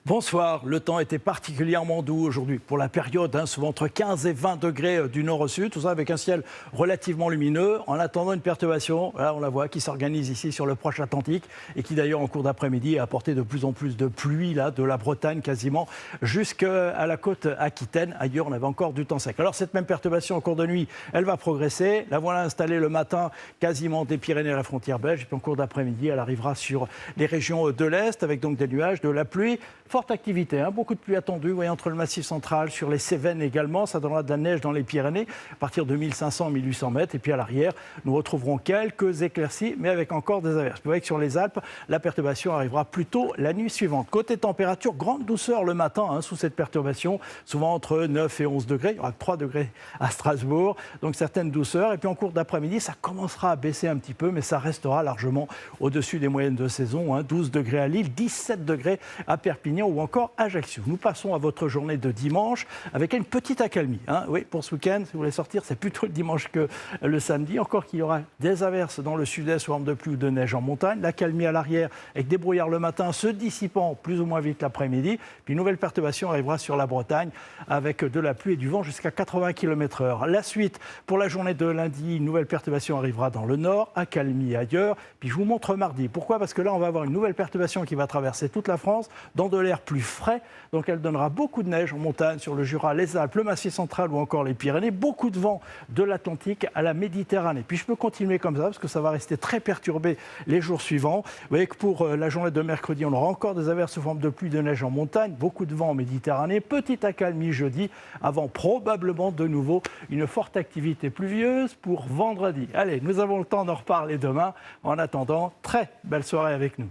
Bonsoir, le temps était particulièrement doux aujourd'hui pour la période, souvent entre 15 et 20 degrés du nord au sud, tout ça avec un ciel relativement lumineux, en attendant une perturbation, là on la voit, qui s'organise ici sur le proche Atlantique et qui d'ailleurs en cours d'après-midi a apporté de plus en plus de pluie, là, de la Bretagne quasiment jusqu'à la côte aquitaine. Ailleurs on avait encore du temps sec. Alors cette même perturbation en cours de nuit, elle va progresser, la voilà installée le matin quasiment des Pyrénées à la frontière belge, et puis en cours d'après-midi elle arrivera sur les régions de l'Est avec donc des nuages, de la pluie. Forte activité, beaucoup de pluie attendue, voyez, entre le Massif central, sur les Cévennes également. Ça donnera de la neige dans les Pyrénées à partir de 1500-1800 mètres. Et puis à l'arrière, nous retrouverons quelques éclaircies, mais avec encore des averses. Vous voyez que sur les Alpes, la perturbation arrivera plutôt la nuit suivante. Côté température, grande douceur le matin sous cette perturbation, souvent entre 9 et 11 degrés. Il y aura 3 degrés à Strasbourg, donc certaines douceurs. Et puis en cours d'après-midi, ça commencera à baisser un petit peu, mais ça restera largement au-dessus des moyennes de saison. 12 degrés à Lille, 17 degrés à Perpignan ou encore Ajaccio. Nous passons à votre journée de dimanche avec une petite accalmie. Oui, pour ce week-end, si vous voulez sortir, c'est plutôt le dimanche que le samedi. Encore qu'il y aura des averses dans le sud-est sous forme de pluie ou de neige en montagne. L'accalmie à l'arrière avec des brouillards le matin se dissipant plus ou moins vite l'après-midi. Puis une nouvelle perturbation arrivera sur la Bretagne avec de la pluie et du vent jusqu'à 80 km/h. La suite, pour la journée de lundi, une nouvelle perturbation arrivera dans le nord, accalmie ailleurs. Puis je vous montre mardi. Pourquoi ? Parce que là, on va avoir une nouvelle perturbation qui va traverser toute la France dans de l'air plus frais, donc elle donnera beaucoup de neige en montagne sur le Jura, les Alpes, le Massif central ou encore les Pyrénées, beaucoup de vent de l'Atlantique à la Méditerranée. Puis je peux continuer comme ça parce que ça va rester très perturbé les jours suivants. Vous voyez que pour la journée de mercredi, on aura encore des averses sous forme de pluie, de neige en montagne, beaucoup de vent en Méditerranée, petite accalmie jeudi, avant probablement de nouveau une forte activité pluvieuse pour vendredi. Allez, nous avons le temps d'en reparler demain. En attendant, très belle soirée avec nous.